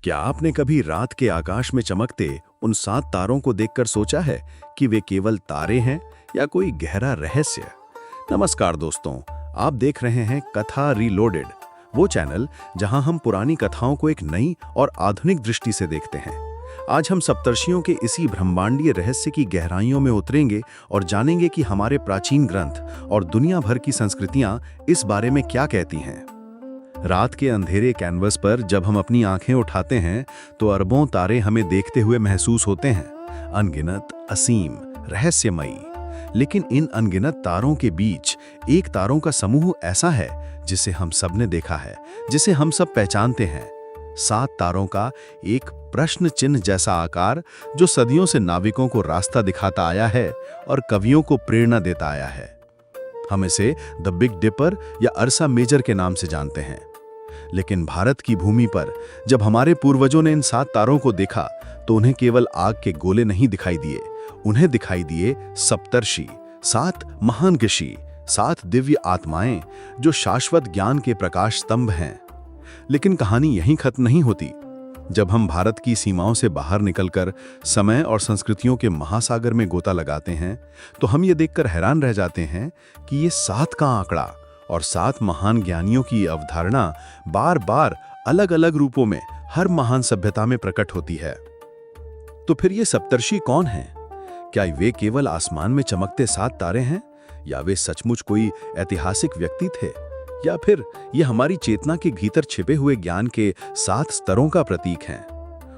क्या आपने कभी रात के आकाश में चमकते उन 7 तारों को देखकर सोचा है कि वे केवल तारे हैं या कोई गहरा रहस्य? नमस्कार दोस्तों, आप देख रहे हैं कथा रीलोडेड, वो चैनल जहां हम पुरानी कथाओं को एक नई और आधुनिक दृष्टि से देखते हैं। आज हम सप्तर्षियों के इसी ब्रह्मांडीय रहस्य की गहराइयों में उतरेंगे और जानेंगे कि हमारे प्राचीन ग्रंथ और दुनिया भर की संस्कृतियां इस बारे में क्या कहती हैं। रात के अंधेरे कैनवस पर जब हम अपनी आंखें उठाते हैं तो अरबों तारे हमें देखते हुए महसूस होते हैं, अनगिनत, असीम, रहस्यमयी। लेकिन इन अनगिनत तारों के बीच एक तारों का समूह ऐसा है जिसे हम सब ने देखा है, जिसे हम सब पहचानते हैं। 7 तारों का एक प्रश्न चिन्ह जैसा आकार जो सदियों से नाविकों को रास्ता दिखाता आया है और कवियों को प्रेरणा देता आया है। हम इसे द बिग डिपर या अर्सा मेजर के नाम से जानते हैं। लेकिन भारत की भूमि पर जब हमारे पूर्वजों ने इन 7 तारों को देखा तो उन्हें केवल आग के गोले नहीं दिखाई दिए, उन्हें दिखाई दिए सप्तर्षि, 7 महान ऋषि, 7 दिव्य आत्माएं जो शाश्वत ज्ञान के प्रकाश स्तंभ हैं। लेकिन कहानी यहीं खत्म नहीं होती। जब हम भारत की सीमाओं से बाहर निकलकर समय और संस्कृतियों के महासागर में गोता लगाते हैं तो हम ये देखकर हैरान रह जाते हैं कि ये 7 का आंकड़ा और 7 महान ज्ञानियों की अवधारणा बार बार अलग अलग रूपों में हर महान सभ्यता में प्रकट होती है। तो फिर ये सप्तर्षि कौन हैं? क्या वे केवल आसमान में चमकते 7 तारे हैं, या वे सचमुच कोई ऐतिहासिक व्यक्ति थे, या फिर ये हमारी चेतना के भीतर छिपे हुए ज्ञान के 7 स्तरों का प्रतीक हैं?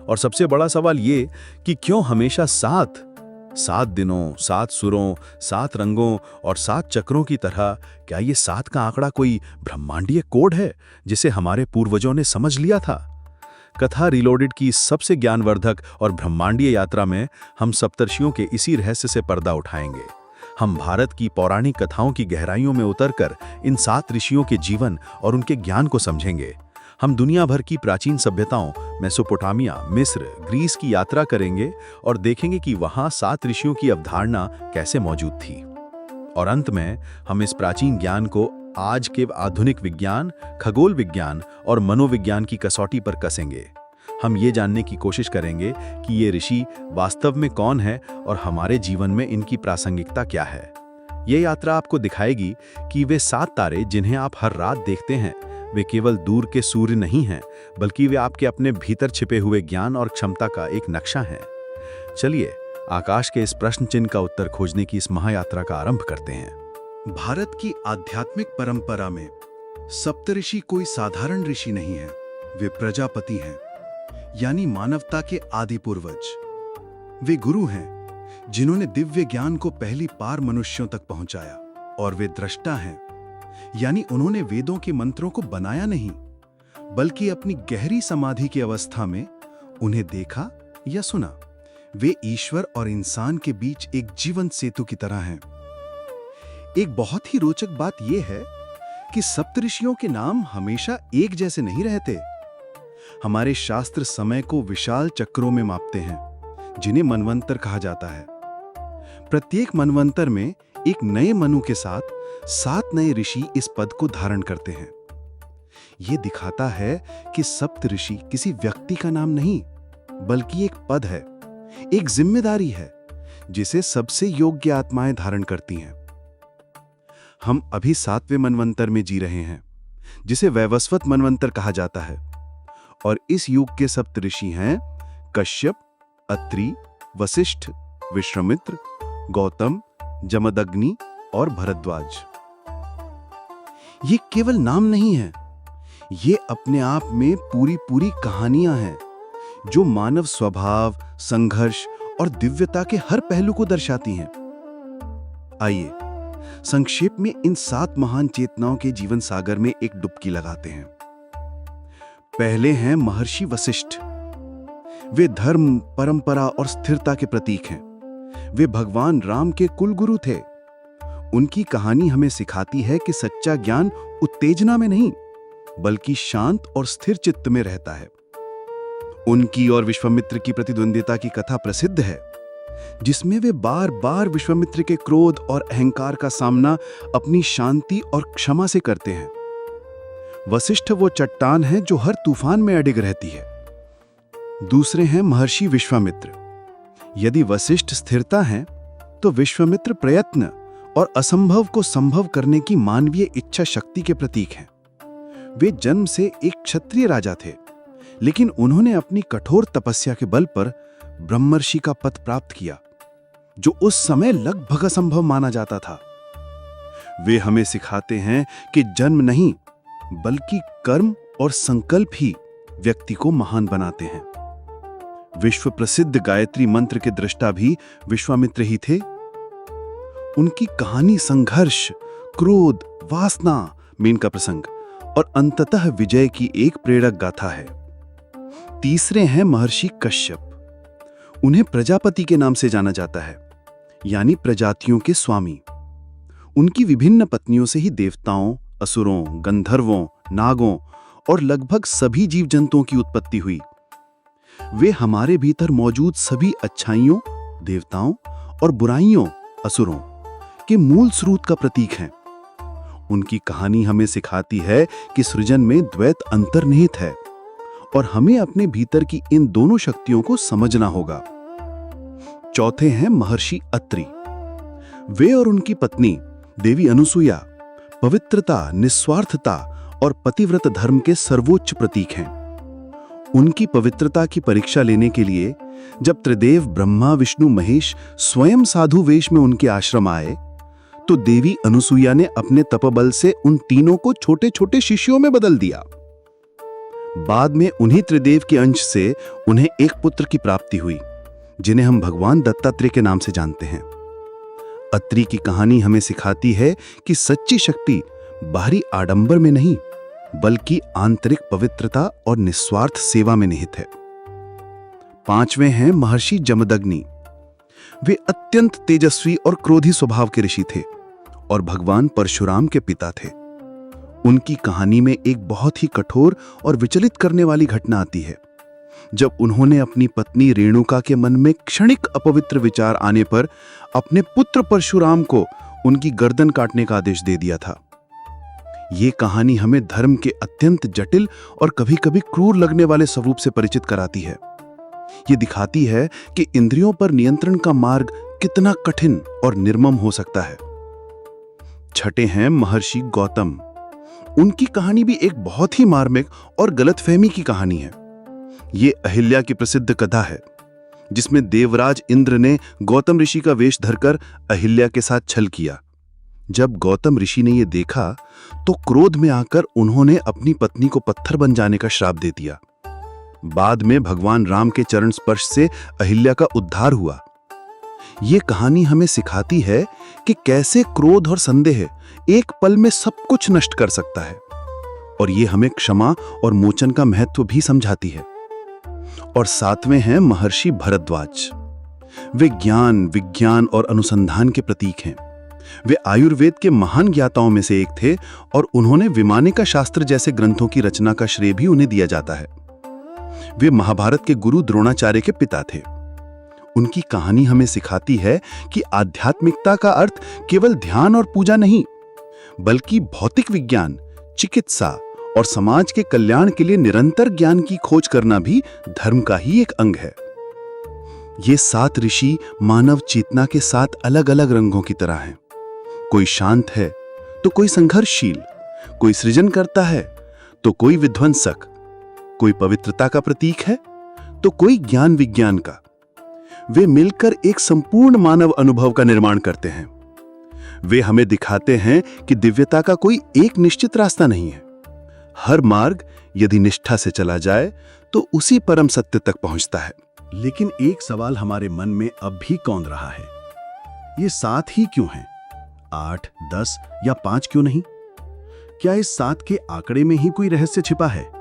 और सबसे बड़ा सवाल ये कि क्यों हमेशा 7 दिनों, 7 सुरों, 7 रंगों और 7 चक्रों की तरह? क्या ये 7 का आंकड़ा कोई ब्रह्मांडीय कोड है जिसे हमारे पूर्वजों ने समझ लिया था? कथा रीलोडेड की सबसे ज्ञानवर्धक और ब्रह्मांडीय यात्रा में हम सप्तर्षियों के इसी रहस्य से पर्दा उठाएंगे। हम भारत की पौराणिक कथाओं की गहराइयों में उतरकर इन 7 ऋषियों के जीवन और उनके ज्ञान को समझेंगे। हम दुनिया भर की प्राचीन सभ्यताओं, मेसोपोटामिया, मिस्र, ग्रीस की यात्रा करेंगे और देखेंगे कि वहां 7 ऋषियों की अवधारणा कैसे मौजूद थी। और अंत में हम इस प्राचीन ज्ञान को आज के आधुनिक विज्ञान, खगोल विज्ञान और मनोविज्ञान की कसौटी पर कसेंगे। हम ये जानने की कोशिश करेंगे कि ये ऋषि वास्तव में कौन है और हमारे जीवन में इनकी प्रासंगिकता क्या है। ये यात्रा आपको दिखाएगी कि वे 7 तारे जिन्हें आप हर रात देखते हैं, वे केवल दूर के सूर्य नहीं हैं, बल्कि वे आपके अपने भीतर छिपे हुए ज्ञान और क्षमता का एक नक्शा है। चलिए आकाश के इस प्रश्न चिन्ह का उत्तर खोजने की इस महायात्रा का आरंभ करते हैं। भारत की आध्यात्मिक परंपरा में सप्तऋषि कोई साधारण ऋषि नहीं है। वे प्रजापति हैं, यानी मानवता के आदि पूर्वज। वे गुरु हैं जिन्होंने दिव्य ज्ञान को पहली बार मनुष्यों तक पहुंचाया। और वे दृष्टा हैं, यानी उन्होंने वेदों के मंत्रों को बनाया नहीं, बल्कि अपनी गहरी समाधि की अवस्था में उन्हें देखा या सुना। वे ईश्वर और इंसान के बीच एक जीवंत सेतु की तरह हैं। एक बहुत ही रोचक बात यह है कि सप्तऋषियों के नाम हमेशा एक जैसे नहीं रहते। हमारे शास्त्र समय को विशाल चक्रों में मापते हैं, जिन्हें मनवंतर कहा जाता है। प्रत्येक मनवंतर में एक नए मनु के साथ 7 नए ऋषि इस पद को धारण करते हैं। यह दिखाता है कि सप्तऋषि किसी व्यक्ति का नाम नहीं, बल्कि एक पद है, एक जिम्मेदारी है जिसे सबसे योग्य आत्माएं धारण करती हैं। हम अभी 7वें मनवंतर में जी रहे हैं, जिसे वैवस्वत मनवंतर कहा जाता है। और इस युग के सप्तऋषि हैं कश्यप, अत्रि, वशिष्ठ, विश्वामित्र, गौतम, जमदग्नि और भरद्वाज। ये केवल नाम नहीं है, ये अपने आप में पूरी कहानियां हैं जो मानव स्वभाव, संघर्ष और दिव्यता के हर पहलू को दर्शाती हैं। आइए संक्षेप में इन 7 महान चेतनाओं के जीवन सागर में एक डुबकी लगाते हैं। पहले हैं महर्षि वशिष्ठ। वे धर्म, परंपरा और स्थिरता के प्रतीक हैं। वे भगवान राम के कुलगुरु थे। उनकी कहानी हमें सिखाती है कि सच्चा ज्ञान उत्तेजना में नहीं, बल्कि शांत और स्थिर चित्त में रहता है। उनकी और विश्वामित्र की प्रतिद्वंदिता की कथा प्रसिद्ध है, जिसमें वे बार बार विश्वामित्र के क्रोध और अहंकार का सामना अपनी शांति और क्षमा से करते हैं। वशिष्ठ वो चट्टान है जो हर तूफान में अडिग रहती है। दूसरे हैं महर्षि विश्वामित्र। यदि वशिष्ठ स्थिरता हैं, तो विश्वामित्र प्रयत्न और असंभव को संभव करने की मानवीय इच्छा शक्ति के प्रतीक हैं। वे जन्म से एक क्षत्रिय राजा थे, लेकिन उन्होंने अपनी कठोर तपस्या के बल पर ब्रह्मर्षि का पद प्राप्त किया, जो उस समय लगभग असंभव माना जाता था। वे हमें सिखाते हैं कि जन्म नहीं, बल्कि कर्म और संकल्प ही व्यक्ति को महान बनाते हैं। विश्व प्रसिद्ध गायत्री मंत्र के दृष्टा भी विश्वामित्र ही थे। उनकी कहानी संघर्ष, क्रोध, वासना, मीन का प्रसंग और अंततः विजय की एक प्रेरक गाथा है। तीसरे हैं महर्षि कश्यप। उन्हें प्रजापति के नाम से जाना जाता है, यानी प्रजातियों के स्वामी। उनकी विभिन्न पत्नियों से ही देवताओं, असुरों, गंधर्वों, नागों और लगभग सभी जीव जंतुओं की उत्पत्ति हुई। वे हमारे भीतर मौजूद सभी अच्छाइयों, देवताओं और बुराइयों, असुरों के मूल स्रोत का प्रतीक हैं। उनकी कहानी हमें सिखाती है कि सृजन में द्वैत अंतर्निहित है और हमें अपने भीतर की इन दोनों शक्तियों को समझना होगा। चौथे हैं महर्षि अत्रि। वे और उनकी पत्नी देवी अनुसुईया पवित्रता, निस्वार्थता और पतिव्रत धर्म के सर्वोच्च प्रतीक हैं। उनकी पवित्रता की परीक्षा लेने के लिए जब त्रिदेव ब्रह्मा, विष्णु, महेश स्वयं साधु वेश में उनके आश्रम आए, तो देवी अनुसुईया ने अपने तपबल से उन तीनों को छोटे छोटे शिष्यों में बदल दिया। बाद में उन्हीं त्रिदेव के अंश से उन्हें एक पुत्र की प्राप्ति हुई, जिन्हें हम भगवान दत्तात्रेय के नाम से जानते हैं। अत्रि की कहानी हमें सिखाती है कि सच्ची शक्ति बाहरी आडंबर में नहीं, बल्कि आंतरिक पवित्रता और निस्वार्थ सेवा में निहित है। पांचवें हैं महर्षि जमदग्नि। वे अत्यंत तेजस्वी और क्रोधी स्वभाव के ऋषि थे और भगवान परशुराम के पिता थे। उनकी कहानी में एक बहुत ही कठोर और विचलित करने वाली घटना आती है, जब उन्होंने अपनी पत्नी रेणुका के मन में क्षणिक अपवित्र विचार आने पर अपने पुत्र परशुराम को उनकी गर्दन काटने का आदेश दे दिया था। ये कहानी हमें धर्म के अत्यंत जटिल और कभी-कभी क्रूर लगने वाले स्वरूप से परिचित कराती है। ये दिखाती है कि इंद्रियों पर नियंत्रण का मार्ग कितना कठिन और निर्मम हो सकता है। छठे हैं महर्षि गौतम। उनकी कहानी भी एक बहुत ही मार्मिक और गलतफहमी की कहानी है। ये अहिल्या की प्रसिद्ध कथा है, जिसमें देवराज इंद्र ने गौतम ऋषि का वेश धरकर अहिल्या के साथ छल किया। जब गौतम ऋषि ने यह देखा, तो क्रोध में आकर उन्होंने अपनी पत्नी को पत्थर बन जाने का श्राप दे दिया। बाद में भगवान राम के चरण स्पर्श से अहिल्या का उद्धार हुआ। ये कहानी हमें सिखाती है कि कैसे क्रोध और संदेह एक पल में सब कुछ नष्ट कर सकता है, और ये हमें क्षमा और मोचन का महत्व भी समझाती है। और सातवें हैं महर्षि भरद्वाज। वे ज्ञान, विज्ञान और अनुसंधान के प्रतीक हैं। वे आयुर्वेद के महान ज्ञाताओं में से एक थे और उन्होंने विमानिका शास्त्र जैसे ग्रंथों की रचना का श्रेय भी उन्हें दिया जाता है। वे महाभारत के गुरु द्रोणाचार्य के पिता थे। उनकी कहानी हमें सिखाती है कि आध्यात्मिकता का अर्थ केवल ध्यान और पूजा नहीं, बल्कि भौतिक विज्ञान, चिकित्सा और समाज के कल्याण के लिए निरंतर ज्ञान की खोज करना भी धर्म का ही एक अंग है। ये 7 ऋषि मानव चेतना के 7 अलग-अलग रंगों की तरह हैं। कोई शांत है तो कोई संघर्षशील, कोई सृजन करता है तो कोई विध्वंसक, कोई पवित्रता का प्रतीक है तो कोई ज्ञान विज्ञान का। वे मिलकर एक संपूर्ण मानव अनुभव का निर्माण करते हैं। वे हमें दिखाते हैं कि दिव्यता का कोई एक निश्चित रास्ता नहीं है। हर मार्ग यदि निष्ठा से चला जाए तो उसी परम सत्य तक पहुंचता है। लेकिन एक सवाल हमारे मन में अब भी कौंध रहा है, ये 7 ही क्यों हैं? 8, 10 या 5 क्यों नहीं? क्या इस 7 के आंकड़े में ही कोई रहस्य छिपा है?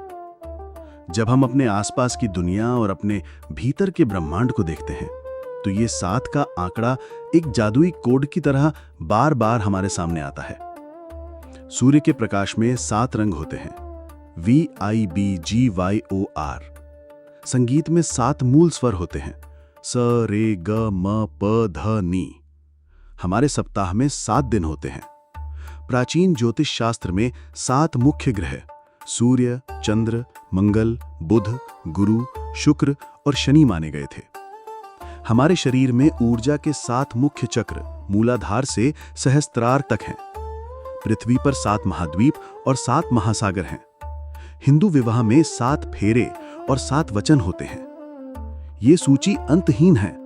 जब हम अपने आसपास की दुनिया और अपने भीतर के ब्रह्मांड को देखते हैं, तो ये 7 का आंकड़ा एक जादुई कोड की तरह बार बार हमारे सामने आता है। सूर्य के प्रकाश में 7 रंग होते हैं, VIBGYOR। संगीत में 7 मूल स्वर होते हैं, स, रे, ग, म, प, ध, नी। हमारे सप्ताह में 7 दिन होते हैं। प्राचीन ज्योतिष शास्त्र में 7 मुख्य ग्रह सूर्य, चंद्र, मंगल, बुध, गुरु, शुक्र और शनि माने गए थे। हमारे शरीर में ऊर्जा के 7 मुख्य चक्र मूलाधार से सहस्त्रार तक हैं। पृथ्वी पर 7 महाद्वीप और 7 महासागर हैं। हिंदू विवाह में 7 फेरे और 7 वचन होते हैं। ये सूची अंतहीन है।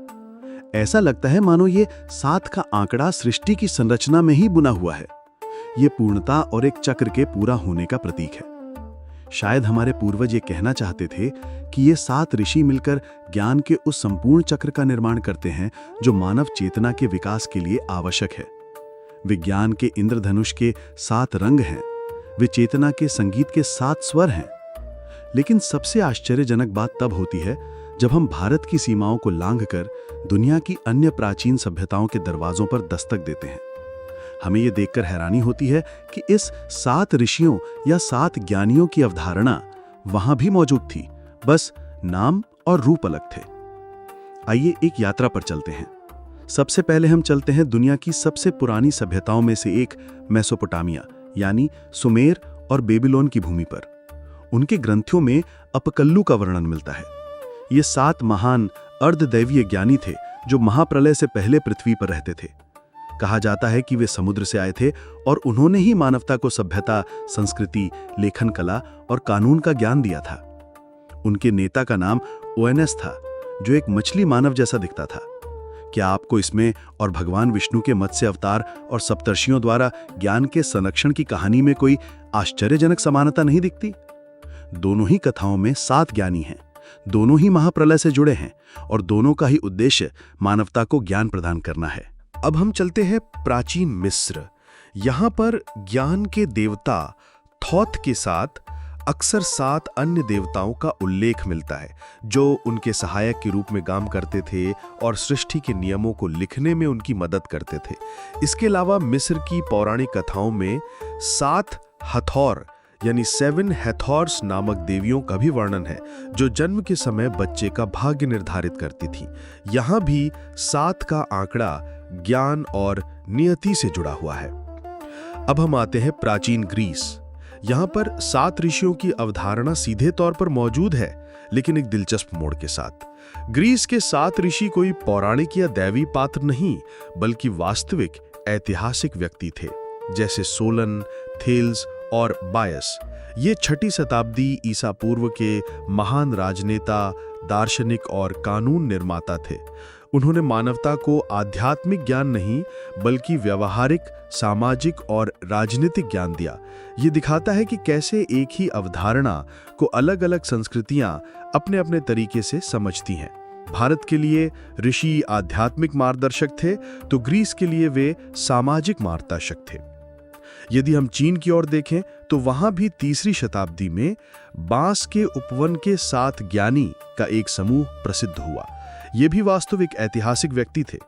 ऐसा लगता है मानो ये 7 का आंकड़ा सृष्टि की संरचना में ही बुना हुआ है। ये पूर्णता और एक चक्र के पूरा होने का प्रतीक है। शायद हमारे पूर्वज ये कहना चाहते थे कि ये 7 ऋषि मिलकर ज्ञान के उस संपूर्ण चक्र का निर्माण करते हैं जो मानव चेतना के विकास के लिए आवश्यक है। विज्ञान के इंद्रधनुष के 7 रंग हैं, वे चेतना के संगीत के 7 स्वर हैं। लेकिन सबसे आश्चर्यजनक बात तब होती है जब हम भारत की सीमाओं को लांघकर दुनिया की अन्य प्राचीन सभ्यताओं के दरवाजों पर दस्तक देते हैं। हमें यह देखकर हैरानी होती है कि इस 7 ऋषियों या 7 ज्ञानियों की अवधारणा वहां भी मौजूद थी, बस नाम और रूप अलग थे। आइए एक यात्रा पर चलते हैं। सबसे पहले हम चलते हैं दुनिया की सबसे पुरानी सभ्यताओं में से एक मेसोपोटामिया यानी सुमेर और बेबीलोन की भूमि पर। उनके ग्रंथों में अपकल्लू का वर्णन मिलता है। ये 7 महान अर्धदैवीय ज्ञानी थे जो महाप्रलय से पहले पृथ्वी पर रहते थे। कहा जाता है कि वे समुद्र से आए थे और उन्होंने ही मानवता को सभ्यता, संस्कृति, लेखन कला और कानून का ज्ञान दिया था। उनके नेता का नाम ओएनएस था, जो एक मछली मानव जैसा दिखता था। क्या आपको इसमें और भगवान विष्णु के मत्स्य अवतार और सप्तर्षियों द्वारा ज्ञान के संरक्षण की कहानी में कोई आश्चर्यजनक समानता नहीं दिखती? दोनों ही कथाओं में 7 ज्ञानी हैं, दोनों ही महाप्रलय से जुड़े हैं और दोनों का ही उद्देश्य मानवता को ज्ञान प्रदान करना है। अब हम चलते हैं प्राचीन मिस्र। यहाँ पर ज्ञान के देवता थॉथ के साथ अक्सर 7 अन्य देवताओं का उल्लेख मिलता है जो उनके सहायक के रूप में काम करते थे और सृष्टि के नियमों को लिखने में उनकी मदद करते थे। इसके अलावा मिस्र की पौराणिक कथाओं में 7 हथौर यानी 7 हैथॉर्स नामक देवियों का भी वर्णन है जो जन्म के समय बच्चे का भाग्य निर्धारित करती थी। यहाँ भी 7 का आंकड़ा ज्ञान और नियति से जुड़ा हुआ है। अब हम आते हैं प्राचीन ग्रीस। यहाँ पर 7 ऋषियों की अवधारणा सीधे तौर पर मौजूद है, लेकिन एक दिलचस्प मोड़ के साथ। ग्रीस के 7 ऋषि कोई पौराणिक या दैवी पात्र नहीं, बल्कि वास्तविक ऐतिहासिक व्यक्ति थे, जैसे सोलन, थेल्स और बायस। ये 6ठी शताब्दी ईसा पूर्व के महान राजनेता, दार्शनिक और कानून निर्माता थे। उन्होंने मानवता को आध्यात्मिक ज्ञान नहीं बल्कि व्यवहारिक, सामाजिक और राजनीतिक ज्ञान दिया। ये दिखाता है कि कैसे एक ही अवधारणा को अलग अलग संस्कृतियां अपने अपने तरीके से समझती हैं। भारत के लिए ऋषि आध्यात्मिक मार्गदर्शक थे, तो ग्रीस के लिए वे सामाजिक मार्गदर्शक थे। यदि हम चीन की ओर देखें तो वहां भी 3री शताब्दी में बांस के उपवन के 7 ज्ञानी का एक समूह प्रसिद्ध हुआ। ये भी वास्तविक ऐतिहासिक व्यक्ति थे,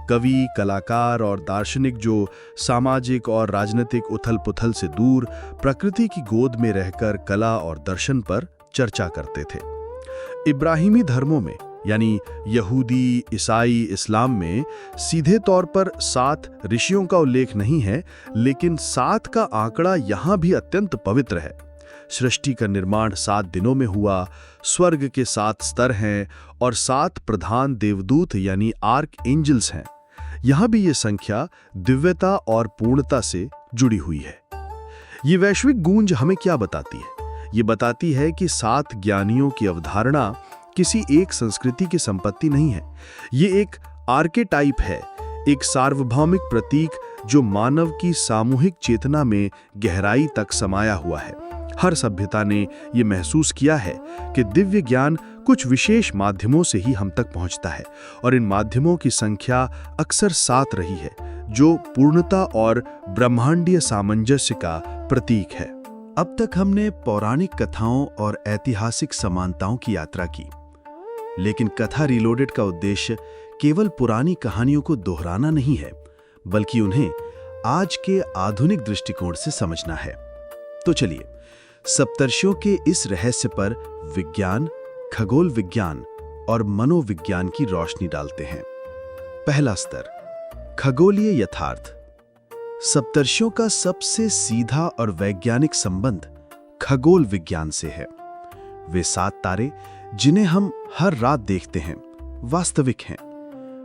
कवि, कलाकार और दार्शनिक जो सामाजिक और राजनीतिक उथल-पुथल से दूर प्रकृति की गोद में रहकर कला और दर्शन पर चर्चा करते थे। इब्राहिमी धर्मों में यानी यहूदी, ईसाई, इस्लाम में सीधे तौर पर 7 ऋषियों का उल्लेख नहीं है, लेकिन 7 का आंकड़ा यहाँ भी अत्यंत पवित्र है। सृष्टि का निर्माण 7 दिनों में हुआ, स्वर्ग के 7 स्तर हैं और 7 प्रधान देवदूत यानी आर्क एंजल्स हैं। यहाँ भी ये संख्या दिव्यता और पूर्णता से जुड़ी हुई है। ये वैश्विक गूंज हमें क्या बताती है? ये बताती है कि 7 ज्ञानियों की अवधारणा किसी एक संस्कृति की संपत्ति नहीं है। ये एक आर्केटाइप है, एक सार्वभौमिक प्रतीक जो मानव की सामूहिक चेतना में गहराई तक समाया हुआ है। हर सभ्यता ने ये महसूस किया है कि दिव्य ज्ञान कुछ विशेष माध्यमों से ही हम तक पहुंचता है और इन माध्यमों की संख्या अक्सर 7 रही है, जो पूर्णता और ब्रह्मांडीय सामंजस्य का प्रतीक है। अब तक हमने पौराणिक कथाओं और ऐतिहासिक समानताओं की यात्रा की, लेकिन कथा रीलोडेड का उद्देश्य केवल पुरानी कहानियों को दोहराना नहीं है, बल्कि उन्हें आज के आधुनिक दृष्टिकोण से समझना है। तो चलिए सप्तर्षियों के इस रहस्य पर विज्ञान, खगोल विज्ञान और मनोविज्ञान की रोशनी डालते हैं। पहला स्तर, खगोलीय यथार्थ। सप्तर्षियों का सबसे सीधा और वैज्ञानिक संबंध खगोल विज्ञान से है। वे 7 तारे जिन्हें हम हर रात देखते हैं वास्तविक हैं।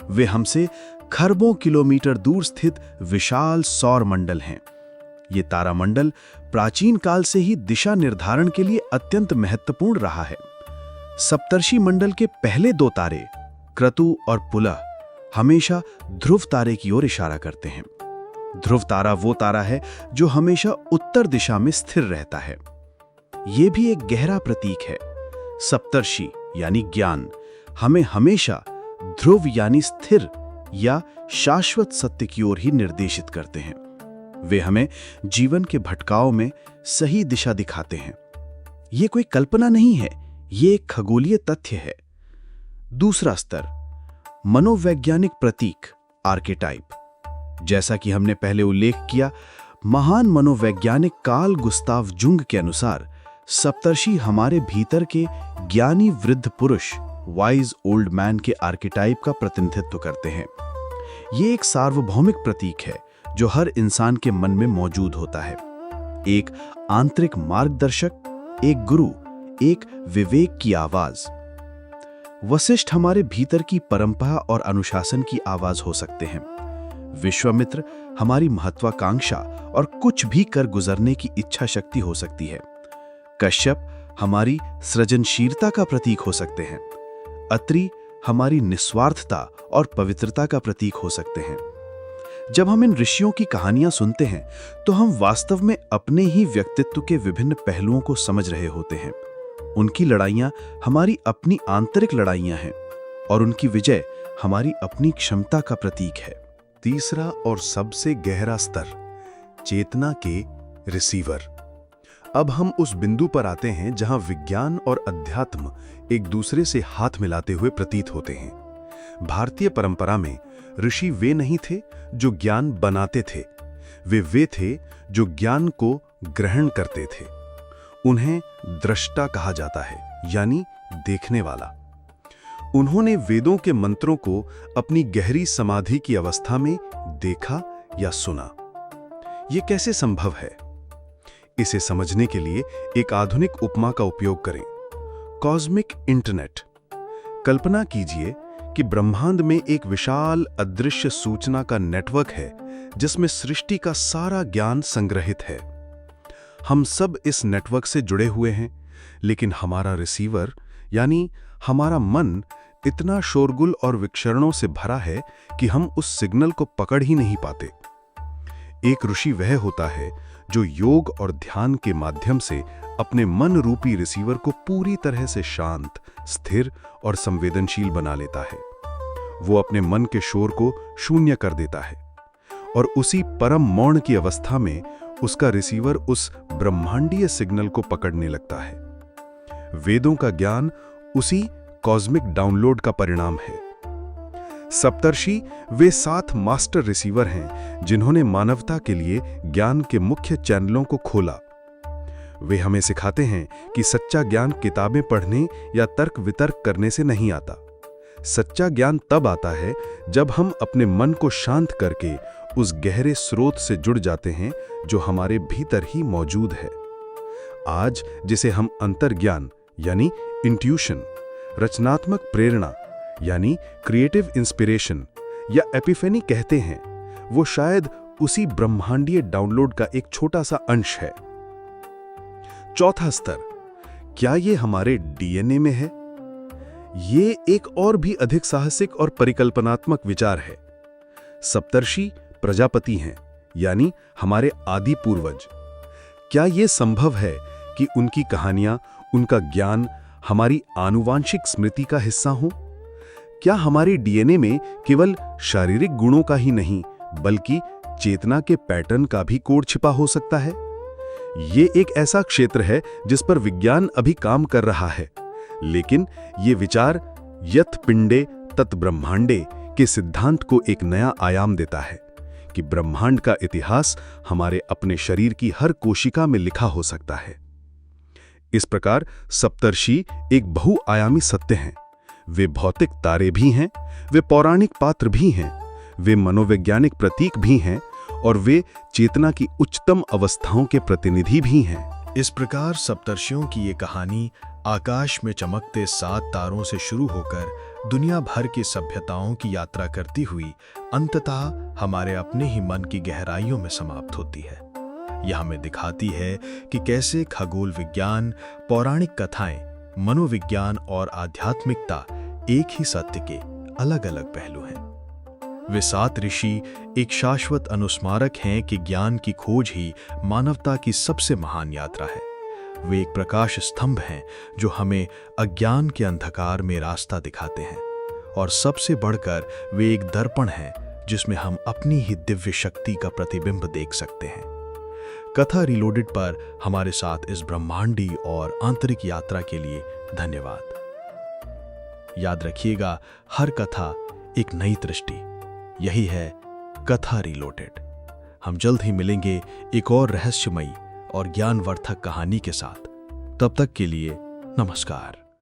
वे हमसे खरबों किलोमीटर दूर स्थित विशाल सौर मंडल हैं। ये तारामंडल प्राचीन काल से ही दिशा निर्धारण के लिए अत्यंत महत्वपूर्ण रहा है। सप्तर्षि मंडल के पहले 2 तारे क्रतु और पुलह हमेशा ध्रुव तारे की ओर इशारा करते हैं। ध्रुव तारा वो तारा है जो हमेशा उत्तर दिशा में स्थिर रहता है। ये भी एक गहरा प्रतीक है। सप्तर्षि यानी ज्ञान हमें हमेशा ध्रुव यानी स्थिर या शाश्वत सत्य की ओर ही निर्देशित करते हैं। वे हमें जीवन के भटकाव में सही दिशा दिखाते हैं। ये कोई कल्पना नहीं है, ये एक खगोलीय तथ्य है। दूसरा स्तर मनोवैज्ञानिक प्रतीक आर्केटाइप। जैसा कि हमने पहले उल्लेख किया, महान मनोवैज्ञानिक कार्ल गुस्ताव जुंग के अनुसार सप्तर्षि हमारे भीतर के ज्ञानी वृद्ध पुरुष वाइज ओल्ड मैन के आर्केटाइप का प्रतिनिधित्व करते हैं। ये एक सार्वभौमिक प्रतीक है जो हर इंसान के मन में मौजूद होता है। एक आंतरिक मार्गदर्शक, एक गुरु, एक विवेक की आवाज। वशिष्ठ हमारे भीतर की परंपरा और अनुशासन की आवाज हो सकते हैं। विश्वामित्र हमारी महत्वाकांक्षा और कुछ भी कर गुजरने की इच्छा शक्ति हो सकती है। कश्यप हमारी सृजनशीलता का प्रतीक हो सकते हैं। अत्रि हमारी निस्वार्थता और पवित्रता का प्रतीक हो सकते हैं। जब हम इन ऋषियों की कहानियां सुनते हैं तो हम वास्तव में अपने ही व्यक्तित्व के विभिन्न पहलुओं को समझ रहे होते हैं। उनकी लड़ाइयां हमारी अपनी आंतरिक लड़ाइयां हैं और उनकी विजय हमारी अपनी क्षमता का प्रतीक है। तीसरा और सबसे गहरा स्तर चेतना के रिसीवर। अब हम उस बिंदु पर आते हैं जहां विज्ञान और अध्यात्म एक दूसरे से हाथ मिलाते हुए प्रतीत होते हैं। भारतीय परंपरा में ऋषि वे नहीं थे जो ज्ञान बनाते थे, वे थे जो ज्ञान को ग्रहण करते थे। उन्हें दृष्टा कहा जाता है, यानी देखने वाला। उन्होंने वेदों के मंत्रों को अपनी गहरी समाधि की अवस्था में देखा या सुना। यह कैसे संभव है? इसे समझने के लिए एक आधुनिक उपमा का उपयोग करें। Cosmic internet. कल्पना कीजिए कि ब्रह्मांड में एक विशाल अदृश्य सूचना का नेटवर्क है जिसमें सृष्टि का सारा ज्ञान संग्रहित है। हम सब इस नेटवर्क से जुड़े हुए हैं, लेकिन हमारा रिसीवर यानी हमारा मन इतना शोरगुल और विक्षरणों से भरा है कि हम उस सिग्नल को पकड़ ही नहीं पाते। एक ऋषि वह होता है जो योग और ध्यान के माध्यम से अपने मन रूपी रिसीवर को पूरी तरह से शांत, स्थिर और संवेदनशील बना लेता है। वो अपने मन के शोर को शून्य कर देता है और उसी परम मौन की अवस्था में उसका रिसीवर उस ब्रह्मांडीय सिग्नल को पकड़ने लगता है। वेदों का ज्ञान उसी कॉस्मिक डाउनलोड का परिणाम है। सप्तर्षि वे 7 मास्टर रिसीवर हैं जिन्होंने मानवता के लिए ज्ञान के मुख्य चैनलों को खोला। वे हमें सिखाते हैं कि सच्चा ज्ञान किताबें पढ़ने या तर्क वितर्क करने से नहीं आता। सच्चा ज्ञान तब आता है जब हम अपने मन को शांत करके उस गहरे स्रोत से जुड़ जाते हैं जो हमारे भीतर ही मौजूद है। आज जिसे हम अंतर्ज्ञान यानी इंट्यूशन, रचनात्मक प्रेरणा यानी क्रिएटिव इंस्पिरेशन या एपिफेनी कहते हैं, वो शायद उसी ब्रह्मांडीय डाउनलोड का एक छोटा सा अंश है। चौथा स्तर, क्या ये हमारे डीएनए में है? ये एक और भी अधिक साहसिक और परिकल्पनात्मक विचार है। सप्तर्षि प्रजापति हैं, यानी हमारे आदि पूर्वज। क्या ये संभव है कि उनकी कहानियां, उनका ज्ञान हमारी आनुवांशिक स्मृति का हिस्सा हो? क्या हमारे डीएनए में केवल शारीरिक गुणों का ही नहीं बल्कि चेतना के पैटर्न का भी कोड छिपा हो सकता है? ये एक ऐसा क्षेत्र है जिस पर विज्ञान अभी काम कर रहा है, लेकिन ये विचार यत् पिंडे तत् ब्रह्मांडे के सिद्धांत को एक नया आयाम देता है कि ब्रह्मांड का इतिहास हमारे अपने शरीर की हर कोशिका में लिखा हो सकता है। इस प्रकार सप्तर्षि एक बहुआयामी सत्य हैं। वे भौतिक तारे भी हैं, वे पौराणिक पात्र भी हैं, वे मनोवैज्ञानिक प्रतीक भी हैं और वे चेतना की उच्चतम अवस्थाओं के प्रतिनिधि भी हैं। इस प्रकार सप्तर्षियों की ये कहानी आकाश में चमकते 7 तारों से शुरू होकर दुनिया भर की सभ्यताओं की यात्रा करती हुई अंततः हमारे अपने ही मन की गहराइयों में समाप्त होती है। यह हमें दिखाती है कि कैसे खगोल विज्ञान, पौराणिक कथाएं, मनोविज्ञान और आध्यात्मिकता एक ही सत्य के अलग-अलग पहलू हैं। वे 7 ऋषि एक शाश्वत अनुस्मारक हैं कि ज्ञान की खोज ही मानवता की सबसे महान यात्रा है। वे एक प्रकाश स्तंभ हैं जो हमें अज्ञान के अंधकार में रास्ता दिखाते हैं, और सबसे बढ़कर वे एक दर्पण हैं जिसमें हम अपनी ही दिव्य शक्ति का प्रतिबिंब देख सकते हैं। कथा रीलोडेड पर हमारे साथ इस ब्रह्मांडी और आंतरिक यात्रा के लिए धन्यवाद। याद रखिएगा, हर कथा एक नई दृष्टि। यही है कथा रीलोडेड। हम जल्द ही मिलेंगे एक और रहस्यमयी और ज्ञानवर्धक कहानी के साथ। तब तक के लिए नमस्कार।